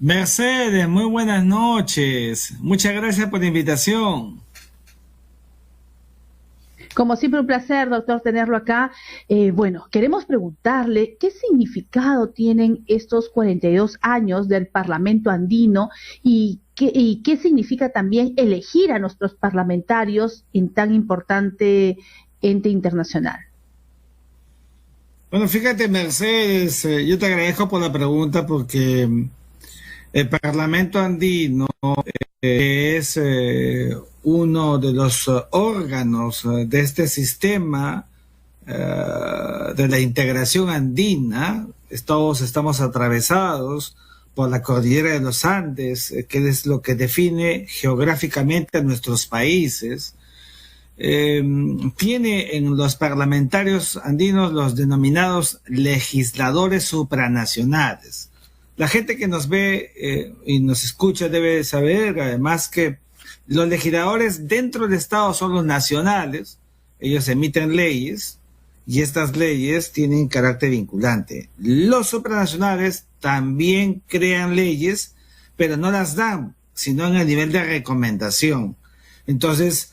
Mercedes, muy buenas noches. Muchas gracias por la invitación. Como siempre, un placer, doctor, tenerlo acá. Bueno, queremos preguntarle qué significado tienen estos 42 años del Parlamento andino y qué significa también elegir a nuestros parlamentarios en tan importante ente internacional. Bueno, fíjate, Mercedes, yo te agradezco por la pregunta porque el Parlamento andino es uno de los órganos de este sistema de la integración andina. Todos estamos atravesados por la cordillera de los Andes, que es lo que define geográficamente a nuestros países. Tiene en los parlamentarios andinos los denominados legisladores supranacionales. La gente que nos ve y nos escucha debe saber además que los legisladores dentro del Estado son los nacionales. Ellos emiten leyes y estas leyes tienen carácter vinculante. Los supranacionales también crean leyes, pero no las dan, sino en el nivel de recomendación. Entonces,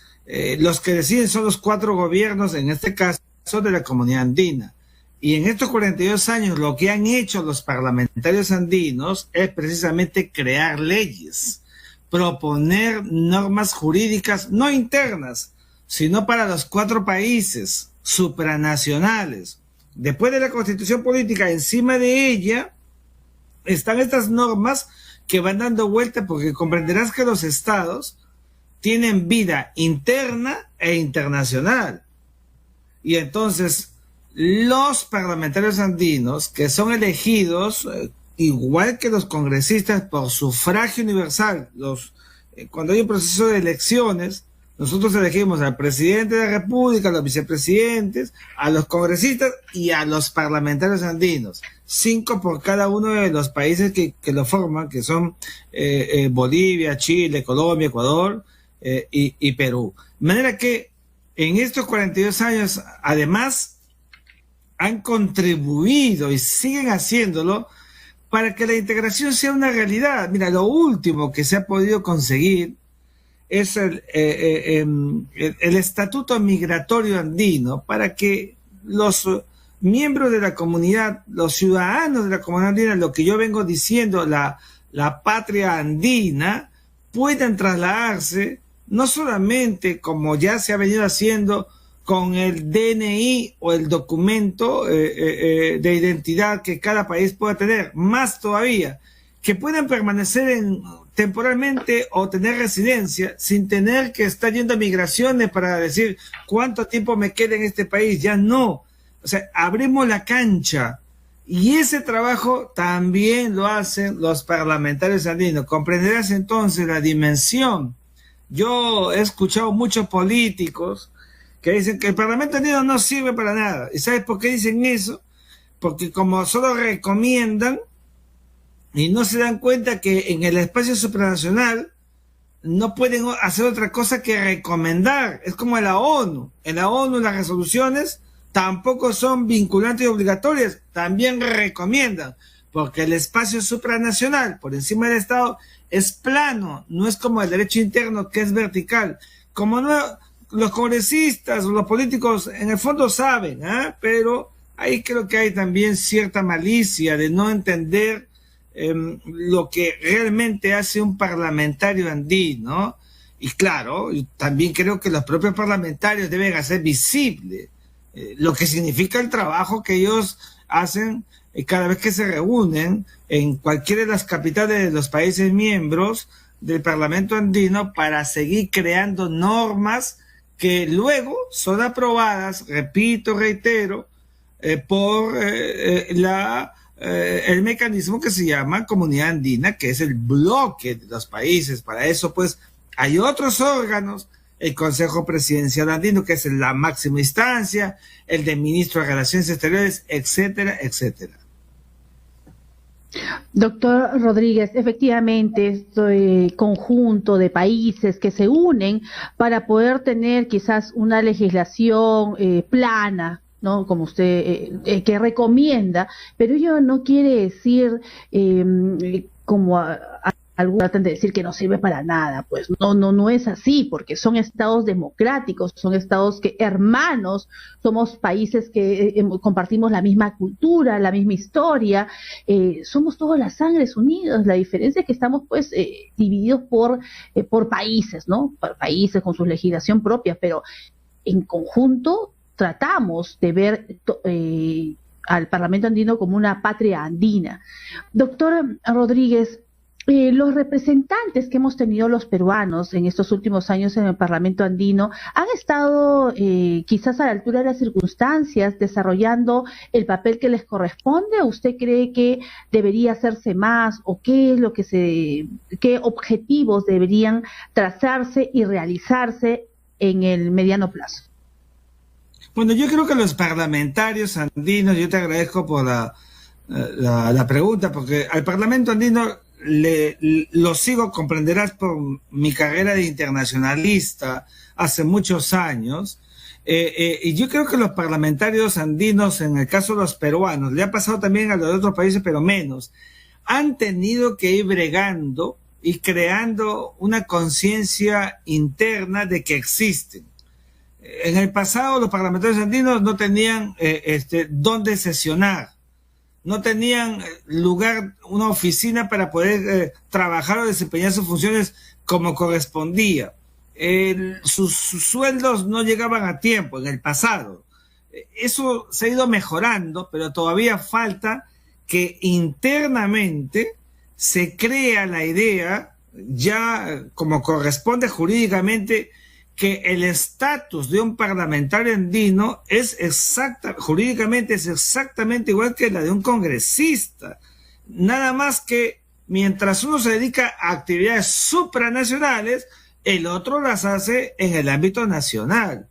los que deciden son los cuatro gobiernos, en este caso de la Comunidad Andina. Y en estos 42 años lo que han hecho los parlamentarios andinos es precisamente crear leyes, proponer normas jurídicas no internas, sino para los cuatro países supranacionales. Después de la Constitución política, encima de ella están estas normas que van dando vuelta, porque comprenderás que los estados tienen vida interna e internacional. Y entonces los parlamentarios andinos, que son elegidos igual que los congresistas por sufragio universal, cuando hay un proceso de elecciones, nosotros elegimos al presidente de la República, a los vicepresidentes, a los congresistas y a los parlamentarios andinos. 5 por cada uno de los países que lo forman, que son Bolivia, Chile, Colombia, Ecuador y Perú. De manera que en estos 42 años, además, han contribuido y siguen haciéndolo para que la integración sea una realidad. Mira, lo último que se ha podido conseguir es el estatuto migratorio andino, para que los miembros de la comunidad, los ciudadanos de la comunidad andina, lo que yo vengo diciendo, la patria andina, puedan trasladarse, no solamente como ya se ha venido haciendo con el DNI o el documento de identidad que cada país pueda tener, más todavía, que puedan permanecer temporalmente o tener residencia sin tener que estar yendo a migraciones para decir cuánto tiempo me queda en este país. Ya no. O sea, abrimos la cancha. Y ese trabajo también lo hacen los parlamentarios andinos. Comprenderás entonces la dimensión. Yo he escuchado muchos políticos que dicen que el Parlamento andino no sirve para nada. ¿Y sabes por qué dicen eso? Porque como solo recomiendan, y no se dan cuenta que en el espacio supranacional no pueden hacer otra cosa que recomendar. Es como en la ONU. En la ONU las resoluciones tampoco son vinculantes y obligatorias, también recomiendan, porque el espacio supranacional por encima del Estado es plano, no es como el derecho interno que es vertical. Como no, los congresistas o los políticos en el fondo saben, pero ahí creo que hay también cierta malicia de no entender lo que realmente hace un parlamentario andino. Y claro, también creo que los propios parlamentarios deben hacer visible lo que significa el trabajo que ellos hacen cada vez que se reúnen en cualquiera de las capitales de los países miembros del Parlamento andino para seguir creando normas que luego son aprobadas, repito, reitero, por el mecanismo que se llama Comunidad Andina, que es el bloque de los países. Para eso, pues, hay otros órganos, el Consejo Presidencial Andino, que es la máxima instancia, el de Ministro de Relaciones Exteriores, etcétera, etcétera. Doctor Rodríguez, efectivamente, este conjunto de países que se unen para poder tener quizás una legislación plana, ¿no? Como usted que recomienda, pero ello no quiere decir como algunos tratan de decir que no sirve para nada. Pues no es así, porque son estados democráticos, son estados que hermanos, somos países que compartimos la misma cultura, la misma historia, somos todas las sangres unidas. La diferencia es que estamos pues divididos por países, ¿no? Por países con su legislación propia, pero en conjunto tratamos de ver al Parlamento andino como una patria andina. Doctor Rodríguez, los representantes que hemos tenido los peruanos en estos últimos años en el Parlamento andino han estado quizás a la altura de las circunstancias, desarrollando el papel que les corresponde. ¿O usted cree que debería hacerse más, o qué es lo que qué objetivos deberían trazarse y realizarse en el mediano plazo? Bueno, yo creo que los parlamentarios andinos, yo te agradezco por la pregunta, porque al Parlamento andino lo sigo, comprenderás, por mi carrera de internacionalista hace muchos años, y yo creo que los parlamentarios andinos, en el caso de los peruanos, le ha pasado también a los otros países, pero menos, han tenido que ir bregando y creando una conciencia interna de que existen. En el pasado los parlamentarios andinos no tenían dónde sesionar, no tenían lugar, una oficina para poder trabajar o desempeñar sus funciones como correspondía. Sus sueldos no llegaban a tiempo en el pasado. Eso se ha ido mejorando, pero todavía falta que internamente se crea la idea, ya como corresponde jurídicamente, que el estatus de un parlamentario andino jurídicamente es exactamente igual que la de un congresista. Nada más que mientras uno se dedica a actividades supranacionales, el otro las hace en el ámbito nacional.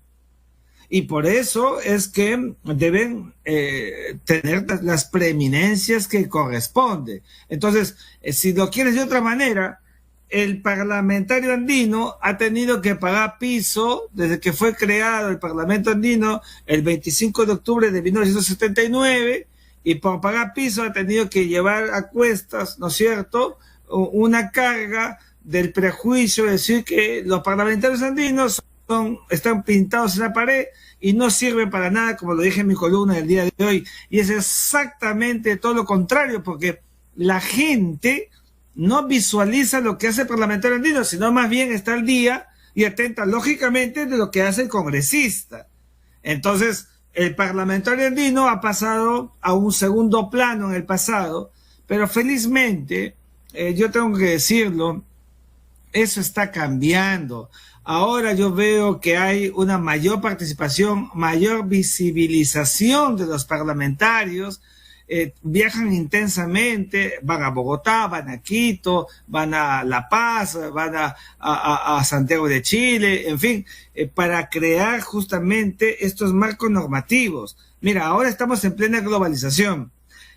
Y por eso es que deben tener las preeminencias que corresponde. Entonces, si lo quieres de otra manera, el parlamentario andino ha tenido que pagar piso desde que fue creado el Parlamento andino el 25 de octubre de 1979, y por pagar piso ha tenido que llevar a cuestas, ¿no es cierto?, una carga del prejuicio de decir que los parlamentarios andinos están pintados en la pared y no sirven para nada, como lo dije en mi columna del día de hoy. Y es exactamente todo lo contrario, porque la gente no visualiza lo que hace el parlamentario andino, sino más bien está al día y atenta lógicamente de lo que hace el congresista. Entonces, el parlamentario andino ha pasado a un segundo plano en el pasado, pero felizmente, yo tengo que decirlo, eso está cambiando. Ahora yo veo que hay una mayor participación, mayor visibilización de los parlamentarios. Viajan intensamente, van a Bogotá, van a Quito, van a La Paz, van a Santiago de Chile, en fin, para crear justamente estos marcos normativos. Mira, ahora estamos en plena globalización.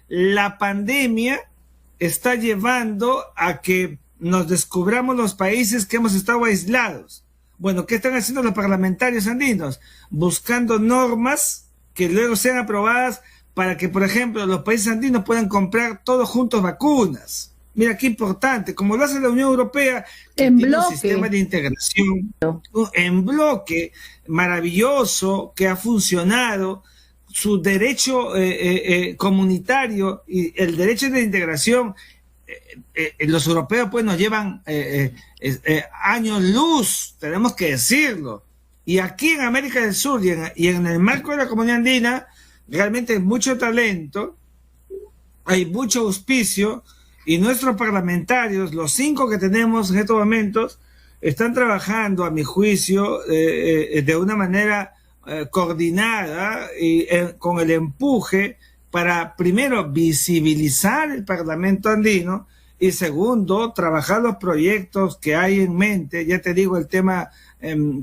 La pandemia está llevando a que nos descubramos los países que hemos estado aislados. Bueno, ¿qué están haciendo los parlamentarios andinos? Buscando normas que luego sean aprobadas para que, por ejemplo, los países andinos puedan comprar todos juntos vacunas. Mira qué importante, como lo hace la Unión Europea, que tiene un sistema de integración en bloque maravilloso que ha funcionado. Su derecho comunitario y el derecho de integración, los europeos pues nos llevan años luz, tenemos que decirlo. Y aquí en América del Sur y en el marco de la Comunidad Andina, realmente hay mucho talento, hay mucho auspicio, y nuestros parlamentarios, los 5 que tenemos en estos momentos, están trabajando, a mi juicio, de una manera coordinada y con el empuje para, primero, visibilizar el Parlamento andino, y segundo, trabajar los proyectos que hay en mente. Ya te digo, el tema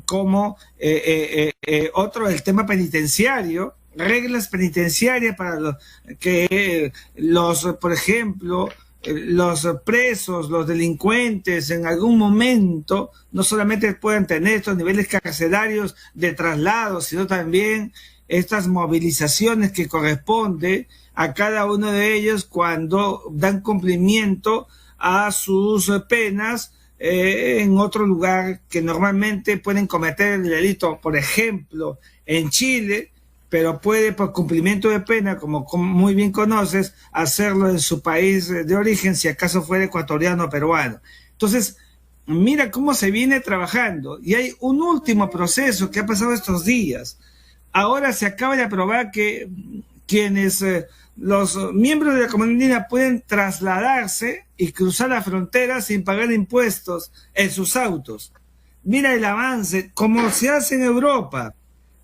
como el tema penitenciario, reglas penitenciarias para por ejemplo, los presos, los delincuentes, en algún momento no solamente puedan tener estos niveles carcelarios de traslado, sino también estas movilizaciones que corresponde a cada uno de ellos cuando dan cumplimiento a sus penas en otro lugar que normalmente pueden cometer el delito, por ejemplo, en Chile, pero puede por cumplimiento de pena, como muy bien conoces, hacerlo en su país de origen, si acaso fuera ecuatoriano o peruano. Entonces, mira cómo se viene trabajando. Y hay un último proceso que ha pasado estos días. Ahora se acaba de aprobar que quienes, los miembros de la comunidad andina pueden trasladarse y cruzar la frontera sin pagar impuestos en sus autos. Mira el avance, como se hace en Europa.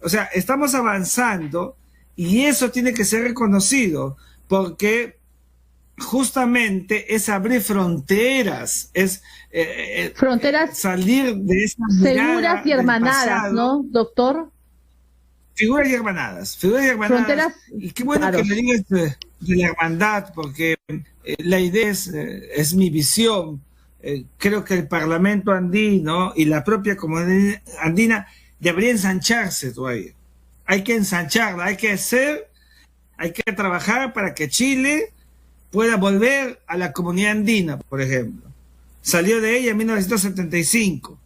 O sea, estamos avanzando y eso tiene que ser reconocido porque justamente es abrir fronteras, es fronteras salir de esa seguras y hermanadas, ¿no, doctor? Figuras y hermanadas. Fronteras, y qué bueno claro, que me digas de la hermandad, porque la idea es mi visión. Creo que el Parlamento andino y la propia comunidad andina debería ensancharse todavía. Hay que ensancharla, hay que trabajar para que Chile pueda volver a la comunidad andina, por ejemplo. Salió de ella en 1975.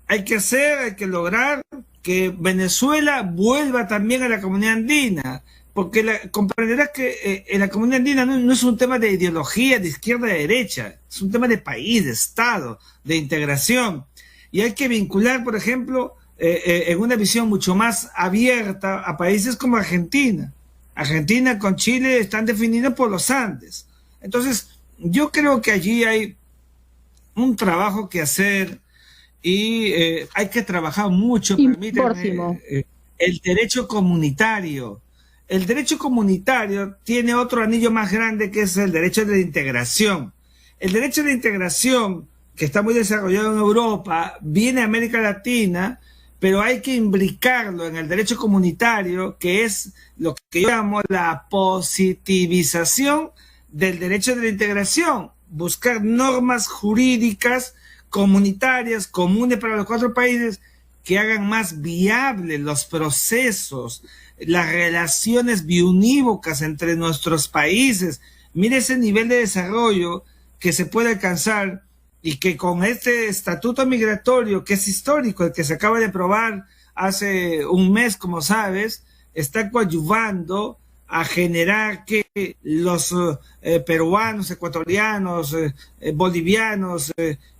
Hay que lograr que Venezuela vuelva también a la comunidad andina, porque comprenderás que en la comunidad andina no es un tema de ideología de izquierda a derecha, es un tema de país, de Estado, de integración. Y hay que vincular, por ejemplo, en una visión mucho más abierta a países como Argentina. Argentina con Chile están definidos por los Andes. Entonces, yo creo que allí hay un trabajo que hacer y hay que trabajar mucho, permíteme, el derecho comunitario. El derecho comunitario tiene otro anillo más grande que es el derecho de la integración. El derecho de la integración, que está muy desarrollado en Europa, viene a América Latina, pero hay que imbricarlo en el derecho comunitario, que es lo que yo llamo la positivización del derecho de la integración, buscar normas jurídicas comunitarias, comunes para los 4 países, que hagan más viables los procesos, las relaciones biunívocas entre nuestros países. Mire ese nivel de desarrollo que se puede alcanzar y que con este estatuto migratorio, que es histórico, el que se acaba de aprobar hace un mes, como sabes, está coadyuvando a generar que los peruanos, ecuatorianos, bolivianos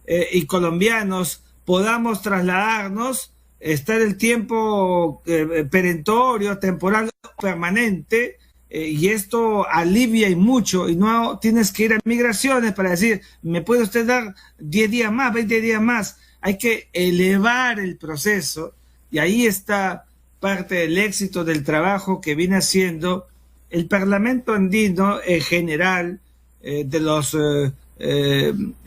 y colombianos podamos trasladarnos, estar el tiempo perentorio, temporal, permanente, y esto alivia y mucho, y no tienes que ir a migraciones para decir, ¿me puede usted dar 10 días más, 20 días más? Hay que elevar el proceso, y ahí está parte del éxito del trabajo que viene haciendo el Parlamento andino en general, de los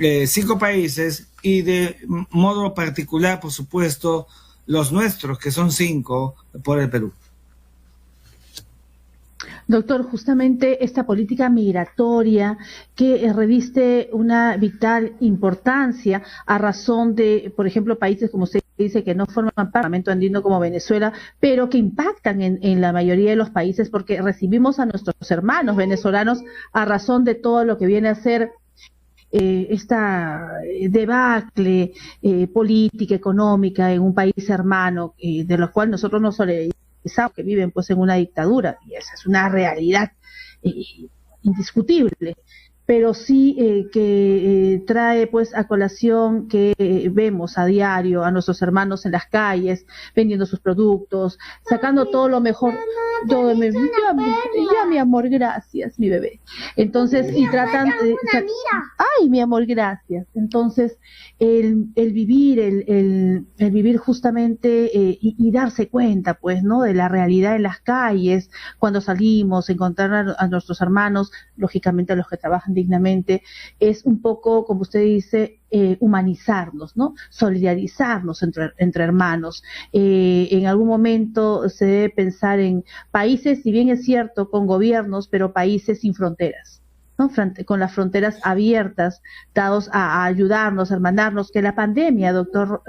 5 países, y de modo particular, por supuesto, los nuestros, que son 5 por el Perú. Doctor, justamente esta política migratoria que reviste una vital importancia a razón de, por ejemplo, países como usted dice que no forman parte del Parlamento andino como Venezuela, pero que impactan en la mayoría de los países porque recibimos a nuestros hermanos venezolanos a razón de todo lo que viene a ser esta debacle política, económica en un país hermano, de lo cual nosotros nos solidarizamos, que viven pues en una dictadura, y esa es una realidad indiscutible, pero sí que trae pues a colación que vemos a diario a nuestros hermanos en las calles vendiendo sus productos, sacando todo lo mejor. Todo ya mi amor, gracias, mi bebé. Entonces, y tratan ay, mi amor, gracias. Entonces, el vivir, el vivir justamente y darse cuenta, pues, ¿no? De la realidad en las calles, cuando salimos, encontrar a nuestros hermanos, lógicamente a los que trabajan dignamente, es un poco, como usted dice, humanizarnos, ¿no? Solidarizarnos entre hermanos. En algún momento se debe pensar en países, si bien es cierto, con gobiernos, pero países sin fronteras, ¿no? Con las fronteras abiertas, dados a ayudarnos, a hermanarnos, que la pandemia, doctor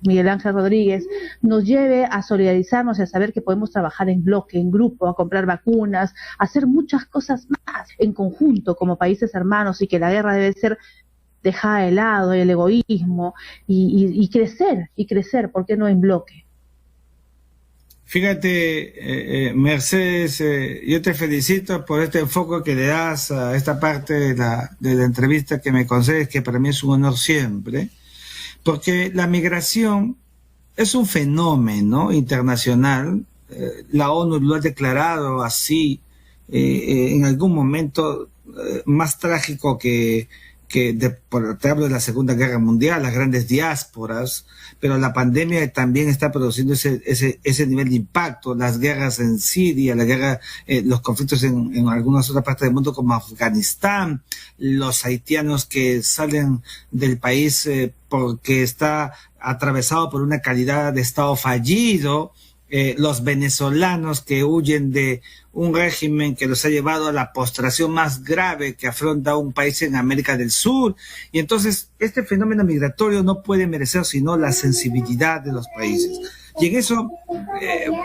Miguel Ángel Rodríguez, nos lleve a solidarizarnos y a saber que podemos trabajar en bloque, en grupo, a comprar vacunas, a hacer muchas cosas más en conjunto como países hermanos, y que la guerra debe ser dejar de lado el egoísmo y crecer, ¿por qué no en bloque? Fíjate, Mercedes, yo te felicito por este enfoque que le das a esta parte de la entrevista que me concedes, que para mí es un honor siempre, porque la migración es un fenómeno internacional. La ONU lo ha declarado así, en algún momento más trágico te hablo de la Segunda Guerra Mundial, las grandes diásporas, pero la pandemia también está produciendo ese nivel de impacto, las guerras en Siria, los conflictos en algunas otras partes del mundo como Afganistán, los haitianos que salen del país porque está atravesado por una calidad de Estado fallido, los venezolanos que huyen de un régimen que los ha llevado a la postración más grave que afronta un país en América del Sur. Y entonces este fenómeno migratorio no puede merecer sino la sensibilidad de los países. Y en eso,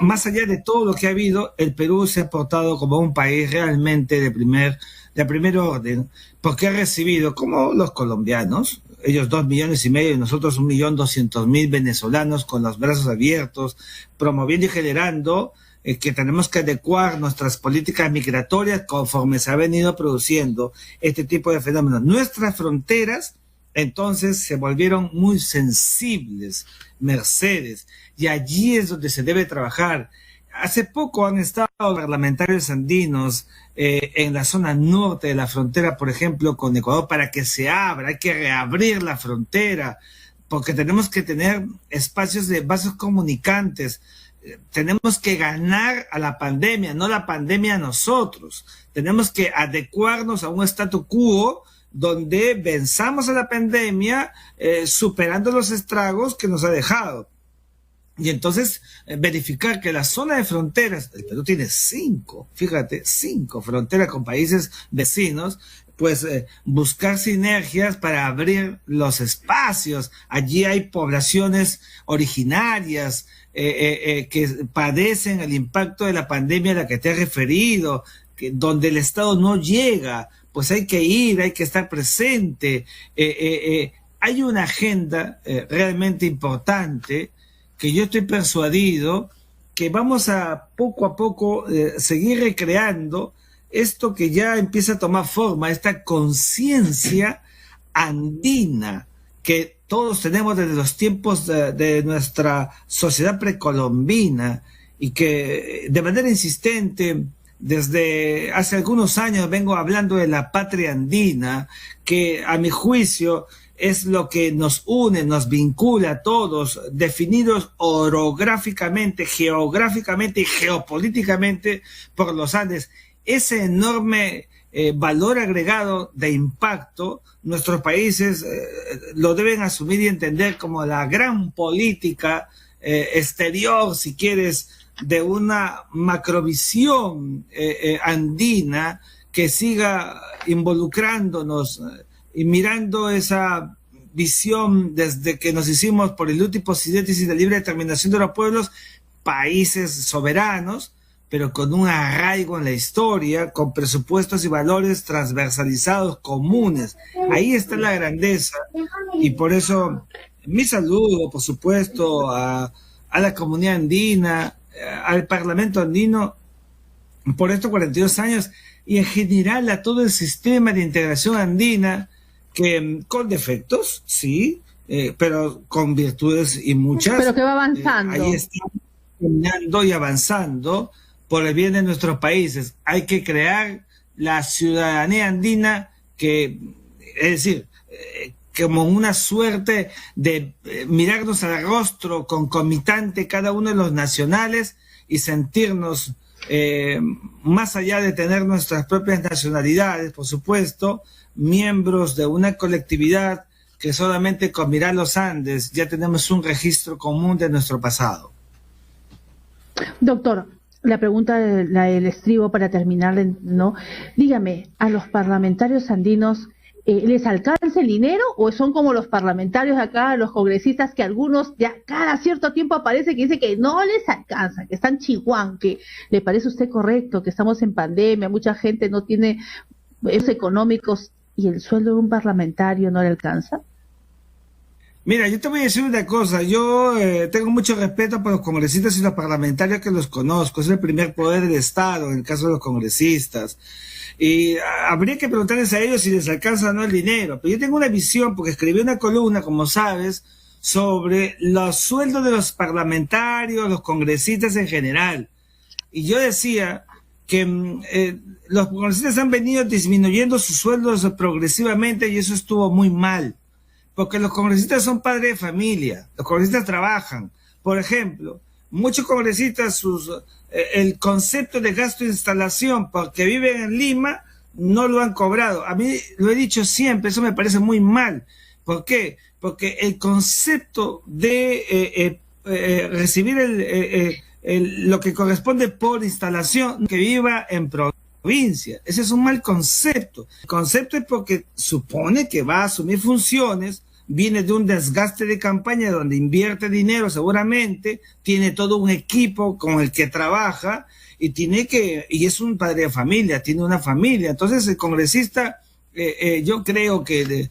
más allá de todo lo que ha habido, el Perú se ha portado como un país realmente de primer orden, porque ha recibido, como los colombianos, ellos 2,5 millones y nosotros 1.200.000 venezolanos con los brazos abiertos, promoviendo y generando que tenemos que adecuar nuestras políticas migratorias conforme se ha venido produciendo este tipo de fenómenos. Nuestras fronteras entonces se volvieron muy sensibles, Mercedes, y allí es donde se debe trabajar. Hace poco han estado parlamentarios andinos en la zona norte de la frontera, por ejemplo, con Ecuador, para que se abra, hay que reabrir la frontera, porque tenemos que tener espacios de vasos comunicantes. Tenemos que ganar a la pandemia, no la pandemia a nosotros. Tenemos que adecuarnos a un statu quo donde venzamos a la pandemia superando los estragos que nos ha dejado. Y entonces verificar que la zona de fronteras, el Perú tiene 5 fronteras con países vecinos, pues buscar sinergias para abrir los espacios. Allí hay poblaciones originarias que padecen el impacto de la pandemia a la que te he referido, donde el Estado no llega, pues hay que ir, hay que estar presente. Hay una agenda realmente importante que yo estoy persuadido que vamos a poco seguir recreando esto que ya empieza a tomar forma, esta conciencia andina que todos tenemos desde los tiempos de nuestra sociedad precolombina y que de manera insistente desde hace algunos años vengo hablando de la patria andina, que a mi juicio es lo que nos une, nos vincula a todos, definidos orográficamente, geográficamente y geopolíticamente por los Andes. Ese enorme valor agregado de impacto, nuestros países lo deben asumir y entender como la gran política exterior, si quieres, de una macrovisión andina que siga involucrándonos y mirando esa visión desde que nos hicimos por el Uti Possidetis y la libre determinación de los pueblos, países soberanos, pero con un arraigo en la historia, con presupuestos y valores transversalizados comunes. Ahí está la grandeza, y por eso mi saludo, por supuesto, a la comunidad andina, al Parlamento andino, por estos 42 años, y en general a todo el sistema de integración andina, que con defectos, sí, pero con virtudes y muchas. Pero que va avanzando. Ahí está caminando y avanzando por el bien de nuestros países. Hay que crear la ciudadanía andina que, es decir, como una suerte de mirarnos al rostro concomitante cada uno de los nacionales y sentirnos, más allá de tener nuestras propias nacionalidades, por supuesto, miembros de una colectividad que solamente con mirar los Andes ya tenemos un registro común de nuestro pasado. Doctor, la pregunta del estribo para terminar, ¿no? Dígame, ¿a los parlamentarios andinos les alcanza el dinero o son como los parlamentarios acá, los congresistas, que algunos ya cada cierto tiempo aparece que dice que no les alcanza, que están chihuán, que le parece a usted correcto, que estamos en pandemia, mucha gente no tiene esos económicos y el sueldo de un parlamentario no le alcanza? Mira, yo te voy a decir una cosa, yo tengo mucho respeto por los congresistas y los parlamentarios que los conozco, es el primer poder del Estado en el caso de los congresistas, y habría que preguntarles a ellos si les alcanza o no el dinero, pero yo tengo una visión, porque escribí una columna, como sabes, sobre los sueldos de los parlamentarios, los congresistas en general, y yo decía que los congresistas han venido disminuyendo sus sueldos progresivamente y eso estuvo muy mal porque los congresistas son padres de familia, los congresistas trabajan. Por ejemplo, muchos congresistas, el concepto de gasto de instalación, porque viven en Lima, no lo han cobrado. A mí, lo he dicho siempre, eso me parece muy mal. ¿Por qué? Porque el concepto de recibir lo que corresponde por instalación, que viva en provincia. Ese es un mal concepto. El concepto es porque supone que va a asumir funciones, viene de un desgaste de campaña donde invierte dinero seguramente, tiene todo un equipo con el que trabaja y y es un padre de familia, tiene una familia. Entonces el congresista, yo creo que,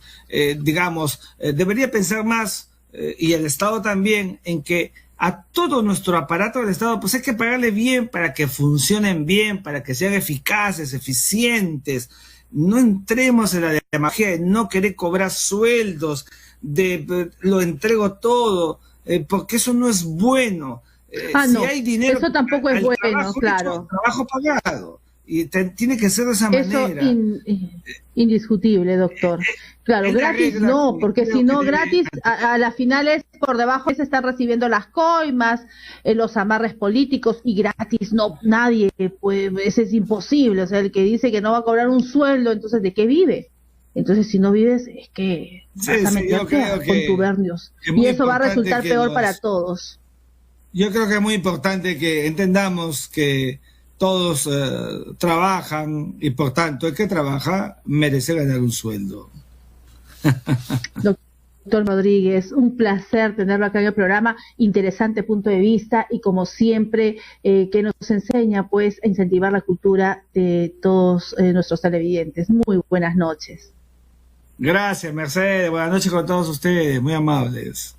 debería pensar más, y el Estado también, en que a todo nuestro aparato del Estado, pues hay que pagarle bien para que funcionen bien, para que sean eficaces, eficientes. No entremos en la demagogia de no querer cobrar sueldos, lo entrego todo, porque eso no es bueno. Si No, hay dinero, eso tampoco es bueno, trabajo claro. hecho, trabajo pagado. Y tiene que ser de esa manera. Indiscutible, doctor. Claro, gratis no, porque si no gratis, a las finales por debajo se están recibiendo las coimas, los amarres políticos, y gratis no, nadie, pues eso es imposible. O sea, el que dice que no va a cobrar un sueldo, entonces ¿de qué vive? Entonces si no vives, es que vas a meterte a contubernios. Y eso va a resultar peor para todos. Yo creo que es muy importante que entendamos que todos trabajan y por tanto el que trabaja merece ganar un sueldo. Doctor Rodríguez, un placer tenerlo acá en el programa, interesante punto de vista y como siempre que nos enseña pues a incentivar la cultura de todos nuestros televidentes. Muy buenas noches. Gracias, Mercedes, buenas noches con todos ustedes, muy amables.